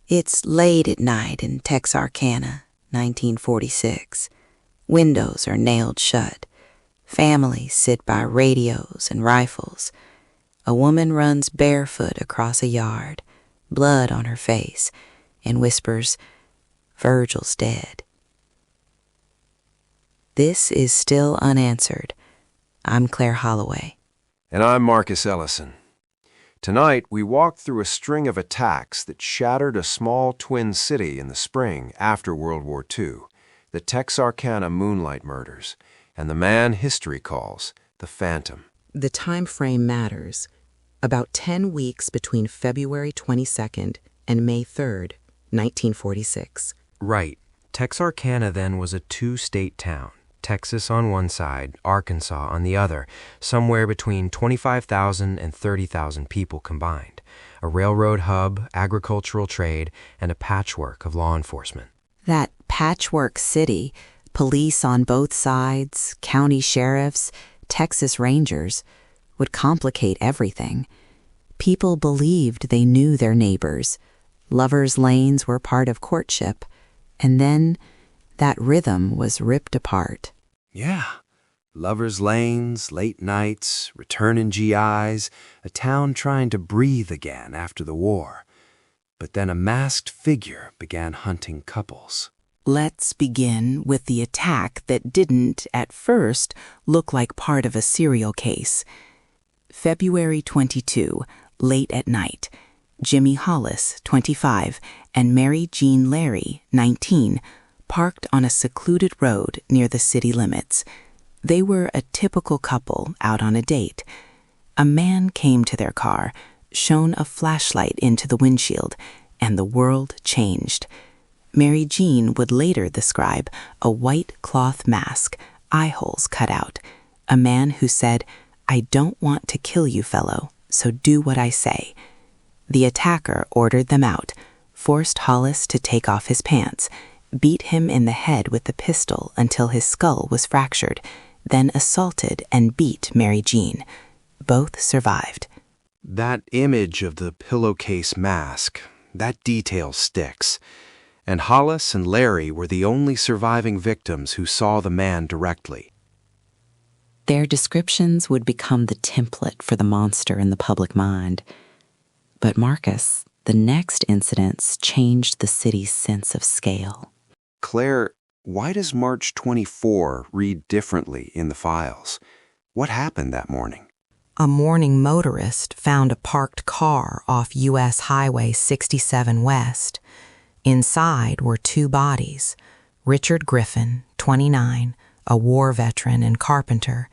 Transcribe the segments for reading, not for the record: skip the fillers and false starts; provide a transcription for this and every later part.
It's late at night in Texarkana, 1946. Windows are nailed shut. Families sit by radios and rifles. A woman runs barefoot across a yard, blood on her face, and whispers, "Virgil's dead." This is Still Unanswered. I'm Claire Holloway. And I'm Marcus Ellison. Tonight, we walked through a string of attacks that shattered a small twin city in the spring after World War II, the Texarkana Moonlight Murders, and the man history calls the Phantom. The time frame matters. About 10 weeks between February 22nd and May 3rd, 1946. Right. Texarkana then was a two-state town. Texas on one side, Arkansas on the other, somewhere between 25,000 and 30,000 people combined. A railroad hub, agricultural trade, and a patchwork of law enforcement. That patchwork city, police on both sides, county sheriffs, Texas Rangers, would complicate everything. People believed they knew their neighbors. Lovers' lanes were part of courtship. And then that rhythm was ripped apart. Yeah. Lovers' lanes, late nights, returning GIs, a town trying to breathe again after the war. But then a masked figure began hunting couples. Let's begin with the attack that didn't, at first, look like part of a serial case. February 22, late at night, Jimmy Hollis, 25, and Mary Jean Larry, 19, parked on a secluded road near the city limits. They were a typical couple out on a date. A man came to their car, shone a flashlight into the windshield, and the world changed. Mary Jean would later describe a white cloth mask, eye holes cut out. A man who said, "I don't want to kill you, fellow, so do what I say." The attacker ordered them out, forced Hollis to take off his pants, beat him in the head with the pistol until his skull was fractured, then assaulted and beat Mary Jean. Both survived. That image of the pillowcase mask, that detail sticks. And Hollis and Larry were the only surviving victims who saw the man directly. Their descriptions would become the template for the monster in the public mind. But Marcus, the next incidents changed the city's sense of scale. Claire, why does March 24 read differently in the files? What happened that morning? A morning motorist found a parked car off U.S. Highway 67 West. Inside were two bodies, Richard Griffin, 29, a war veteran and carpenter,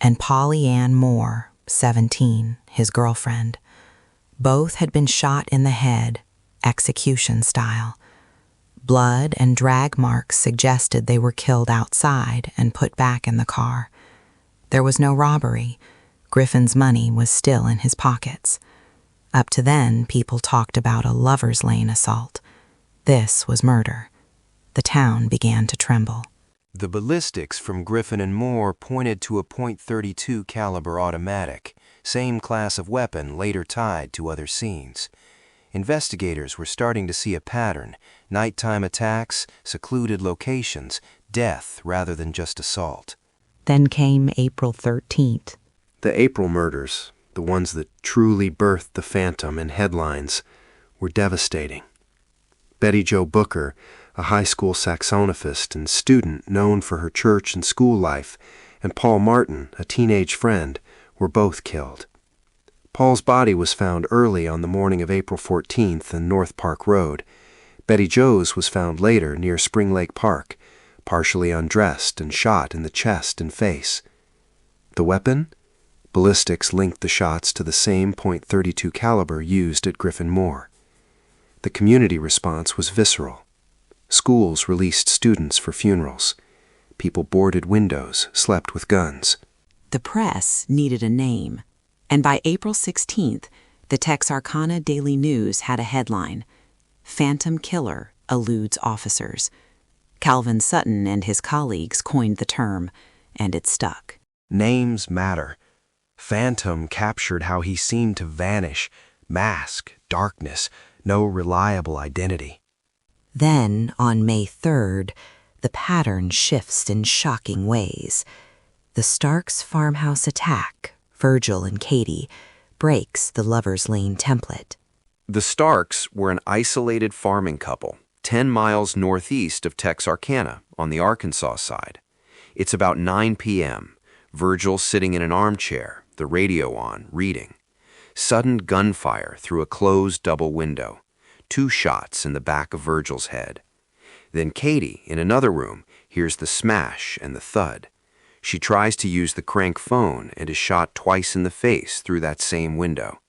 and Polly Ann Moore, 17, his girlfriend. Both had been shot in the head, execution style. Blood and drag marks suggested they were killed outside and put back in the car. There was no robbery. Griffin's money was still in his pockets. Up to then, people talked about a lover's lane assault. This was murder. The town began to tremble. The ballistics from Griffin and Moore pointed to a .32 caliber automatic, same class of weapon later tied to other scenes. Investigators were starting to see a pattern: nighttime attacks, secluded locations, death rather than just assault. Then came April 13th. The April murders, the ones that truly birthed the Phantom in headlines, were devastating. Betty Jo Booker, a high school saxophonist and student known for her church and school life, and Paul Martin, a teenage friend, were both killed. Paul's body was found early on the morning of April 14th in North Park Road. Betty Jo's was found later near Spring Lake Park, partially undressed and shot in the chest and face. The weapon? Ballistics linked the shots to the same .32 caliber used at Griffin Moore. The community response was visceral. Schools released students for funerals. People boarded windows, slept with guns. The press needed a name, and by April 16th, the Texarkana Daily News had a headline: "Phantom Killer Eludes Officers." Calvin Sutton and his colleagues coined the term, and it stuck. Names matter. Phantom captured how he seemed to vanish, mask, darkness, no reliable identity. Then, on May 3rd, the pattern shifts in shocking ways. The Starks farmhouse attack, Virgil and Katie, breaks the Lover's Lane template. The Starks were an isolated farming couple, 10 miles northeast of Texarkana on the Arkansas side. It's about 9 p.m. Virgil sitting in an armchair, the radio on, reading. Sudden gunfire through a closed double window. 2 shots in the back of Virgil's head. Then Katie, in another room, hears the smash and the thud. She tries to use the crank phone and is shot twice in the face through that same window.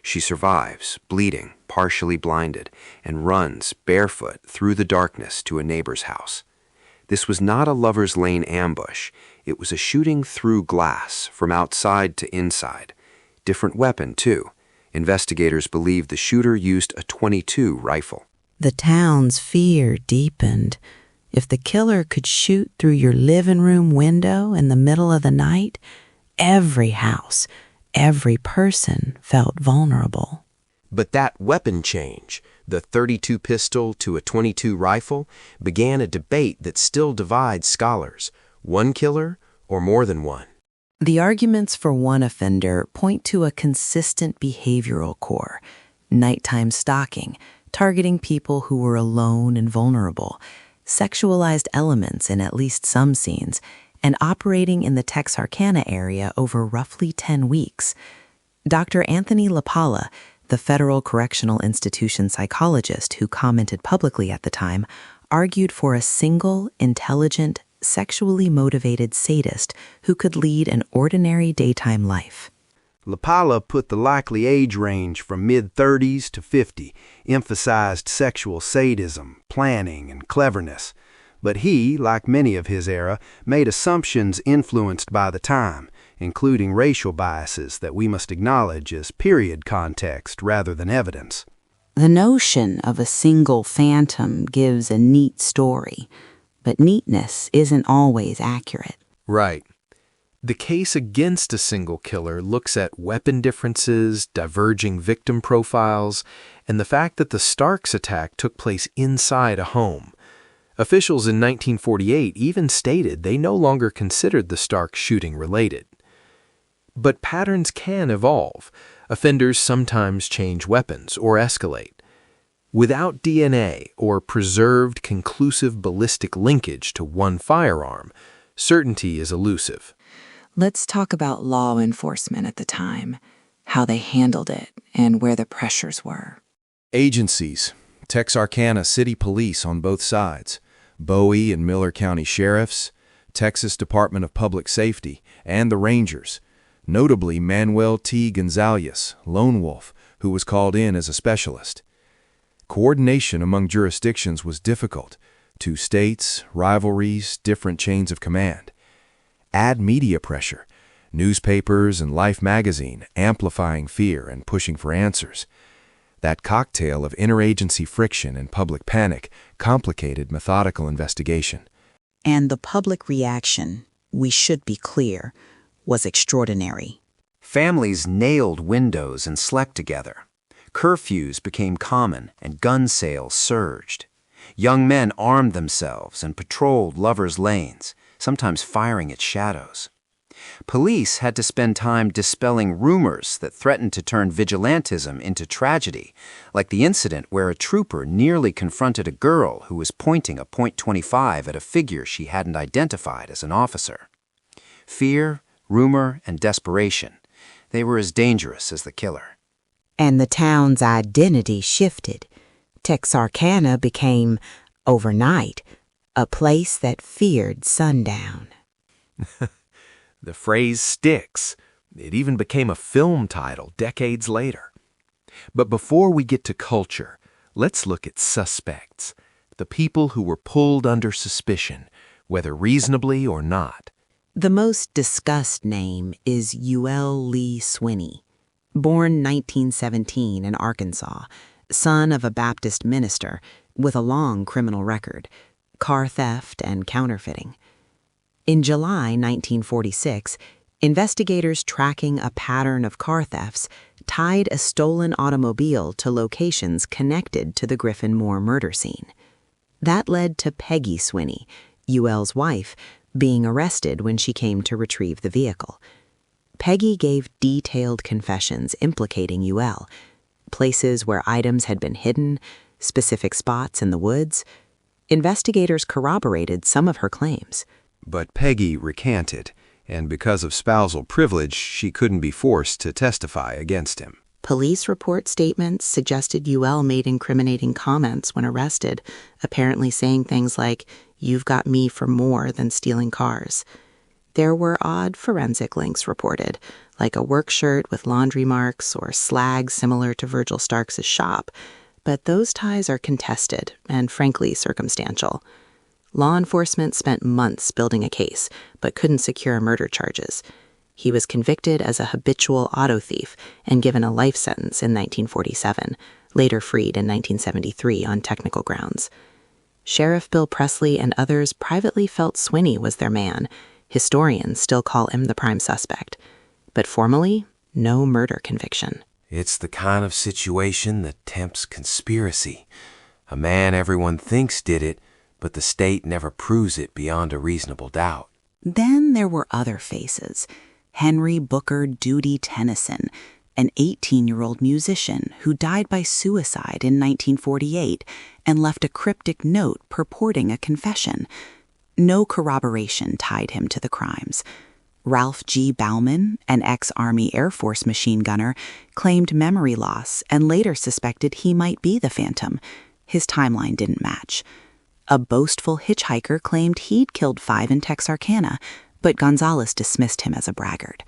She survives, bleeding, partially blinded, and runs barefoot through the darkness to a neighbor's house. This was not a Lover's Lane ambush. It was a shooting through glass from outside to inside. Different weapon, too. Investigators believe the shooter used a .22 rifle. The town's fear deepened. If the killer could shoot through your living room window in the middle of the night, every house, every person felt vulnerable. But that weapon change, the .32 pistol to a .22 rifle, began a debate that still divides scholars. One killer or more than one? The arguments for one offender point to a consistent behavioral core: nighttime stalking, targeting people who were alone and vulnerable, sexualized elements in at least some scenes, and operating in the Texarkana area over roughly 10 weeks. Dr. Anthony LaPala, the Federal Correctional Institution psychologist who commented publicly at the time, argued for a single, intelligent, sexually motivated sadist who could lead an ordinary daytime life. LaPala put the likely age range from mid-30s to 50, emphasized sexual sadism, planning, and cleverness. But he, like many of his era, made assumptions influenced by the time, including racial biases that we must acknowledge as period context rather than evidence. The notion of a single phantom gives a neat story, but neatness isn't always accurate. Right. The case against a single killer looks at weapon differences, diverging victim profiles, and the fact that the Starks attack took place inside a home. Officials in 1948 even stated they no longer considered the Starks shooting related. But patterns can evolve. Offenders sometimes change weapons or escalate. Without DNA or preserved conclusive ballistic linkage to one firearm, certainty is elusive. Let's talk about law enforcement at the time, how they handled it, and where the pressures were. Agencies: Texarkana City Police on both sides, Bowie and Miller County Sheriffs, Texas Department of Public Safety, and the Rangers, notably Manuel T. Gonzalez, Lone Wolf, who was called in as a specialist. Coordination among jurisdictions was difficult. 2 states, rivalries, different chains of command. Add media pressure, newspapers and Life magazine amplifying fear and pushing for answers. That cocktail of interagency friction and public panic complicated methodical investigation. And the public reaction, we should be clear, was extraordinary. Families nailed windows and slept together. Curfews became common and gun sales surged. Young men armed themselves and patrolled lovers' lanes, sometimes firing at shadows. Police had to spend time dispelling rumors that threatened to turn vigilantism into tragedy, like the incident where a trooper nearly confronted a girl who was pointing a .25 at a figure she hadn't identified as an officer. Fear, rumor, and desperation, they were as dangerous as the killer. And the town's identity shifted. Texarkana became, overnight, a place that feared sundown. The phrase sticks. It even became a film title decades later. But before we get to culture, let's look at suspects, the people who were pulled under suspicion, whether reasonably or not. The most discussed name is Youell Swinney. Born 1917 in Arkansas, son of a Baptist minister with a long criminal record, car theft and counterfeiting. In July 1946, investigators tracking a pattern of car thefts tied a stolen automobile to locations connected to the Griffin Moore murder scene. That led to Peggy Swinney, Youell's wife, being arrested when she came to retrieve the vehicle. Peggy gave detailed confessions implicating Youell, places where items had been hidden, specific spots in the woods. Investigators corroborated some of her claims. But Peggy recanted, and because of spousal privilege, she couldn't be forced to testify against him. Police report statements suggested Youell made incriminating comments when arrested, apparently saying things like, "You've got me for more than stealing cars." There were odd forensic links reported, like a work shirt with laundry marks or slag similar to Virgil Starks' shop, but those ties are contested and frankly circumstantial. Law enforcement spent months building a case, but couldn't secure murder charges. He was convicted as a habitual auto thief and given a life sentence in 1947, later freed in 1973 on technical grounds. Sheriff Bill Presley and others privately felt Swinney was their man. Historians still call him the prime suspect. But formally, no murder conviction. It's the kind of situation that tempts conspiracy. A man everyone thinks did it, but the state never proves it beyond a reasonable doubt. Then there were other faces. Henry Booker Duty Tennyson, an 18-year-old musician who died by suicide in 1948 and left a cryptic note purporting a confession. No corroboration tied him to the crimes. Ralph G. Bauman, an ex-Army Air Force machine gunner, claimed memory loss and later suspected he might be the Phantom. His timeline didn't match. A boastful hitchhiker claimed he'd killed 5 in Texarkana, but Gonzalez dismissed him as a braggart.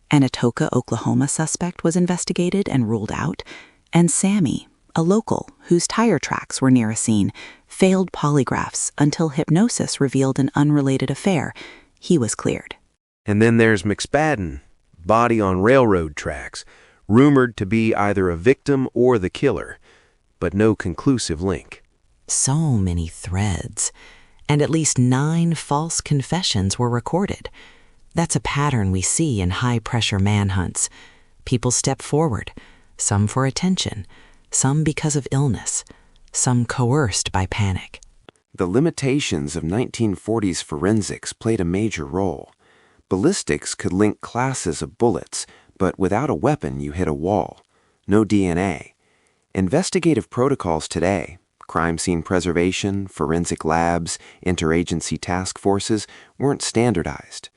An Atoka, Oklahoma suspect was investigated and ruled out, and Sammy, a local whose tire tracks were near a scene, failed polygraphs until hypnosis revealed an unrelated affair. He was cleared. And then there's McSpadden, body on railroad tracks, rumored to be either a victim or the killer, but no conclusive link. So many threads, and at least 9 false confessions were recorded. That's a pattern we see in high-pressure manhunts. People step forward, some for attention, some because of illness, some coerced by panic. The limitations of 1940s forensics played a major role. Ballistics could link classes of bullets, but without a weapon you hit a wall. No DNA. Investigative protocols today, crime scene preservation, forensic labs, interagency task forces, weren't standardized.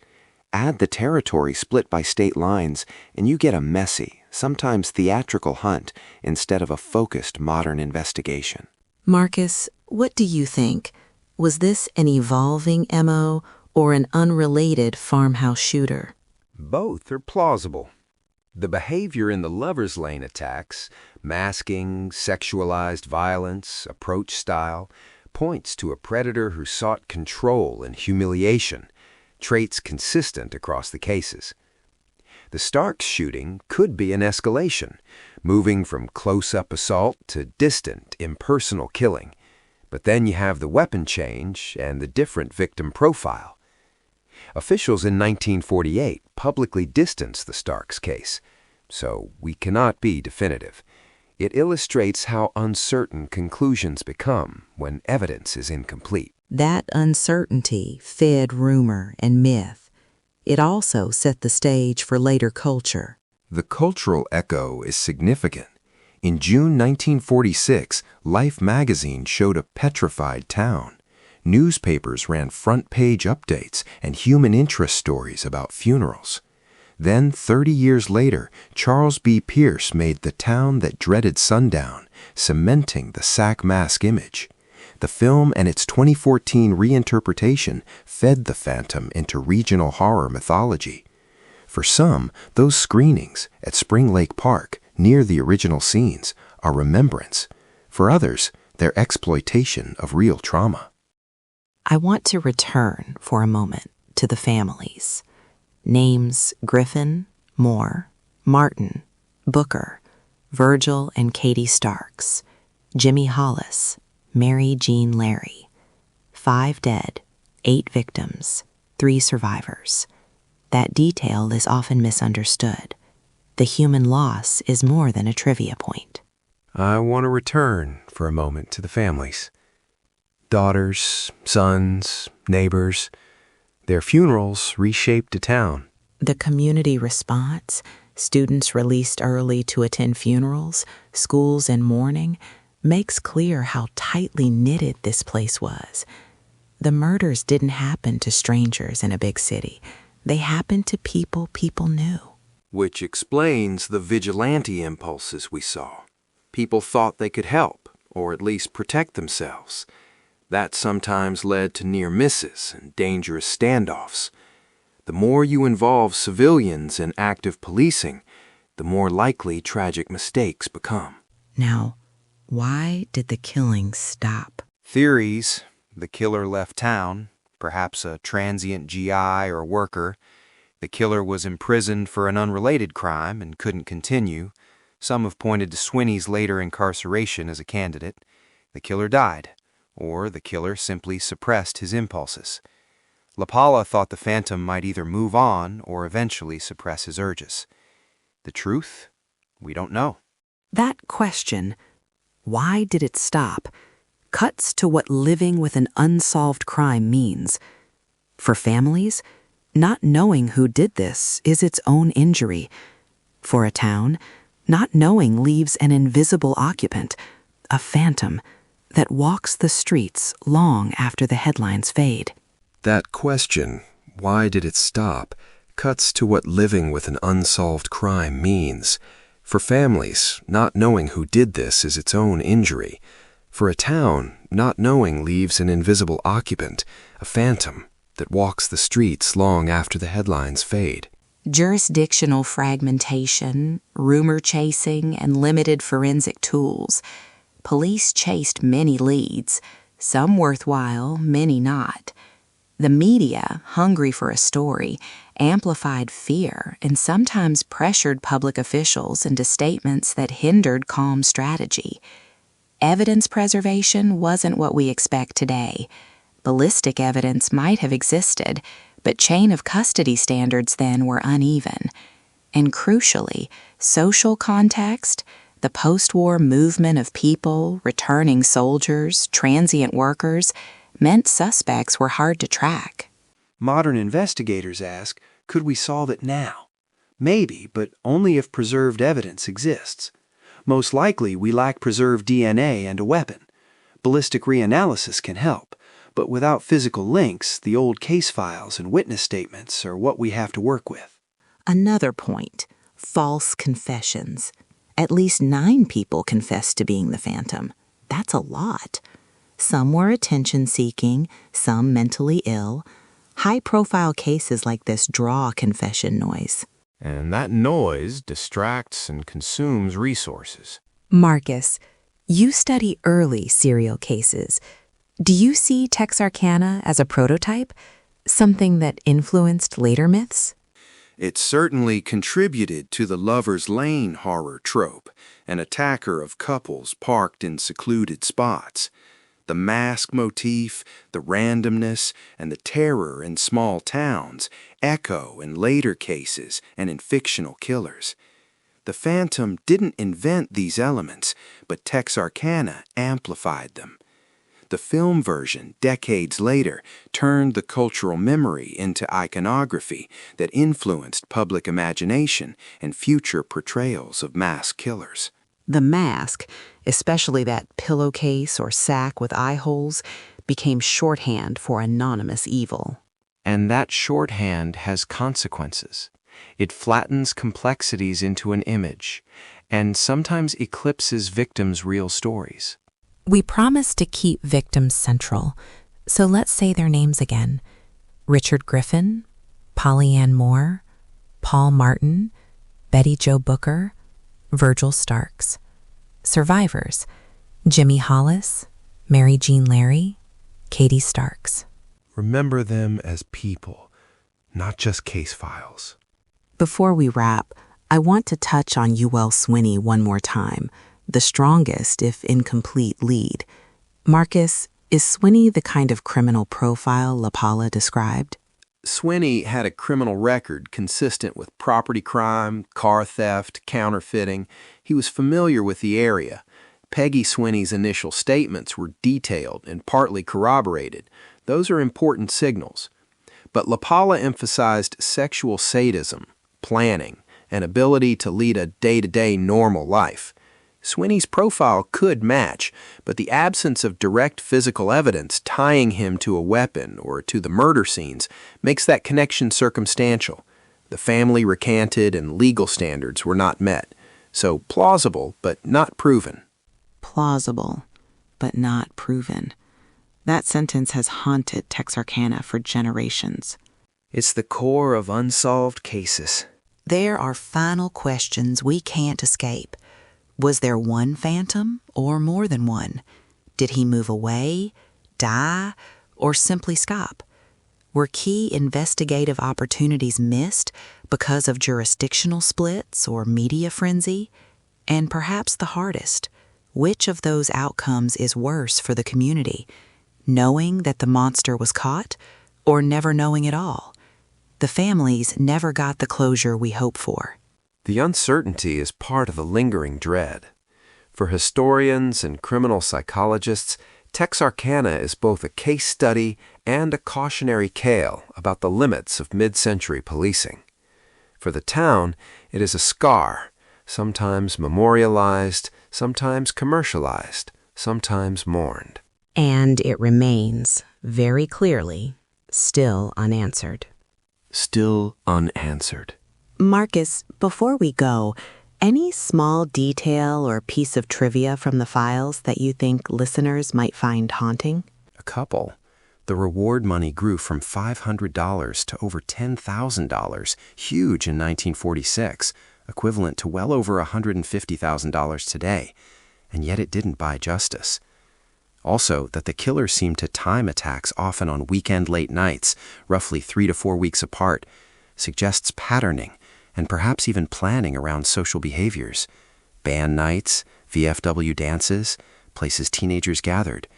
Add the territory split by state lines, and you get a messy, sometimes theatrical hunt instead of a focused modern investigation. Marcus, what do you think? Was this an evolving MO or an unrelated farmhouse shooter? Both are plausible. The behavior in the Lover's Lane attacks, masking, sexualized violence, approach style, points to a predator who sought control and humiliation, traits consistent across the cases. The Starks shooting could be an escalation, moving from close-up assault to distant, impersonal killing. But then you have the weapon change and the different victim profile. Officials in 1948 publicly distanced the Starks case, so we cannot be definitive. It illustrates how uncertain conclusions become when evidence is incomplete. That uncertainty fed rumor and myth. It also set the stage for later culture. The cultural echo is significant. In June 1946, Life magazine showed a petrified town. Newspapers ran front-page updates and human interest stories about funerals. Then, 30 years later, Charles B. Pierce made The Town That Dreaded Sundown, cementing the Sack Mask image. The film and its 2014 reinterpretation fed the Phantom into regional horror mythology. For some, those screenings at Spring Lake Park, near the original scenes, are remembrance. For others, they're exploitation of real trauma. I want to return for a moment to the families. Names Griffin, Moore, Martin, Booker, Virgil and Katie Starks, Jimmy Hollis, Mary Jean Larry. 5 dead, 8 victims, 3 survivors. That detail is often misunderstood. the human loss is more than a trivia point. I want to return for a moment to the families. Daughters, sons, neighbors. Their funerals reshaped a town. The community response, students released early to attend funerals, schools in mourning, makes clear how tightly knitted this place was. The murders didn't happen to strangers in a big city. They happened to people knew. Which explains the vigilante impulses we saw. People thought they could help, or at least protect themselves. That sometimes led to near misses and dangerous standoffs. The more you involve civilians in active policing, the more likely tragic mistakes become. Now, why did the killings stop? Theories: the killer left town, perhaps a transient GI or worker. The killer was imprisoned for an unrelated crime and couldn't continue. Some have pointed to Swinney's later incarceration as a candidate. The killer died, or the killer simply suppressed his impulses. LaPala thought the phantom might either move on or eventually suppress his urges. The truth? We don't know. That question, why did it stop, cuts to what living with an unsolved crime means. For families, not knowing who did this is its own injury. For a town, not knowing leaves an invisible occupant, a phantom, that walks the streets long after the headlines fade. That question, why did it stop, cuts to what living with an unsolved crime means. For families, not knowing who did this is its own injury. For a town, not knowing leaves an invisible occupant, a phantom, that walks the streets long after the headlines fade. Jurisdictional fragmentation, rumor chasing, and limited forensic tools. Police chased many leads, some worthwhile, many not. The media, hungry for a story, amplified fear and sometimes pressured public officials into statements that hindered calm strategy. Evidence preservation wasn't what we expect today. Ballistic evidence might have existed, but chain of custody standards then were uneven. And crucially, social context, the post-war movement of people, returning soldiers, transient workers, meant suspects were hard to track. Modern investigators ask, could we solve it now? Maybe, but only if preserved evidence exists. Most likely, we lack preserved DNA and a weapon. Ballistic reanalysis can help, but without physical links, the old case files and witness statements are what we have to work with. Another point, false confessions. At least 9 people confessed to being the phantom. That's a lot. Some were attention-seeking, some mentally ill. High-profile cases like this draw confession noise. And that noise distracts and consumes resources. Marcus, you study early serial cases. Do you see Texarkana as a prototype? Something that influenced later myths? It certainly contributed to the Lover's Lane horror trope, an attacker of couples parked in secluded spots. The mask motif, the randomness, and the terror in small towns echo in later cases and in fictional killers. The Phantom didn't invent these elements, but Texarkana amplified them. The film version, decades later, turned the cultural memory into iconography that influenced public imagination and future portrayals of mass killers. The mask, especially that pillowcase or sack with eye holes, became shorthand for anonymous evil. And that shorthand has consequences. It flattens complexities into an image, and sometimes eclipses victims' real stories. We promise to keep victims central, so let's say their names again. Richard Griffin, Polly Ann Moore, Paul Martin, Betty Jo Booker, Virgil Starks. Survivors: Jimmy Hollis, Mary Jean Larry, Katie Starks. Remember them as people, not just case files. Before we wrap, I want to touch on Youell Swinney one more time, the strongest, if incomplete, lead. Marcus, is Swinney the kind of criminal profile LaPala described? Swinney had a criminal record consistent with property crime, car theft, counterfeiting. He was familiar with the area. Peggy Swinney's initial statements were detailed and partly corroborated. Those are important signals. But LaPaula emphasized sexual sadism, planning, and ability to lead a day-to-day normal life. Swinney's profile could match, but the absence of direct physical evidence tying him to a weapon or to the murder scenes makes that connection circumstantial. The family recanted and legal standards were not met. So plausible, but not proven. Plausible, but not proven. That sentence has haunted Texarkana for generations. It's the core of unsolved cases. There are final questions we can't escape. Was there one phantom or more than one? Did he move away, die, or simply stop? Were key investigative opportunities missed because of jurisdictional splits or media frenzy? And perhaps the hardest, which of those outcomes is worse for the community? Knowing that the monster was caught or never knowing at all? The families never got the closure we hope for. The uncertainty is part of the lingering dread. For historians and criminal psychologists, Texarkana is both a case study and a cautionary tale about the limits of mid-century policing. For the town, it is a scar, sometimes memorialized, sometimes commercialized, sometimes mourned. And it remains, very clearly, still unanswered. Still unanswered. Marcus, before we go, any small detail or piece of trivia from the files that you think listeners might find haunting? A couple. The reward money grew from $500 to over $10,000, huge in 1946, equivalent to well over $150,000 today, and yet it didn't buy justice. Also, that the killer seemed to time attacks often on weekend late nights, roughly 3 to 4 weeks apart, suggests patterning and perhaps even planning around social behaviors. Band nights, VFW dances, places teenagers gathered.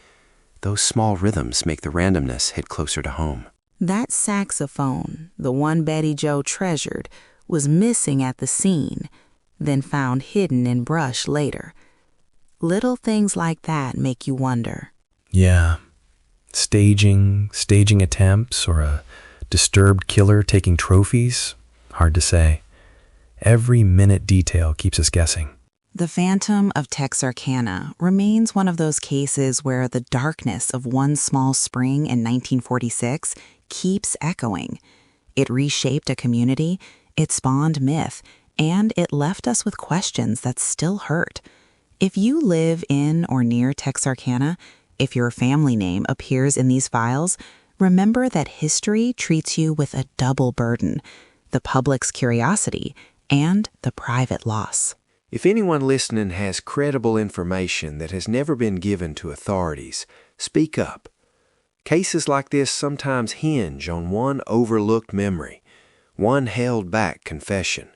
Those small rhythms make the randomness hit closer to home. That saxophone, the one Betty Jo treasured, was missing at the scene, then found hidden in brush later. Little things like that make you wonder. Yeah. Staging attempts, or a disturbed killer taking trophies? Hard to say. Every minute detail keeps us guessing. The Phantom of Texarkana remains one of those cases where the darkness of one small spring in 1946 keeps echoing. It reshaped a community, it spawned myth, and it left us with questions that still hurt. If you live in or near Texarkana, if your family name appears in these files, remember that history treats you with a double burden: the public's curiosity and the private loss. If anyone listening has credible information that has never been given to authorities, speak up. Cases like this sometimes hinge on one overlooked memory, one held back confession,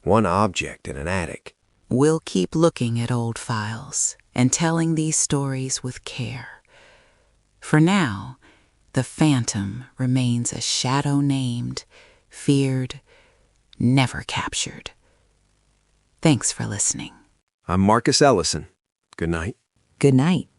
one object in an attic. We'll keep looking at old files and telling these stories with care. For now, the Phantom remains a shadow named, feared, never captured. Thanks for listening. I'm Marcus Ellison. Good night. Good night.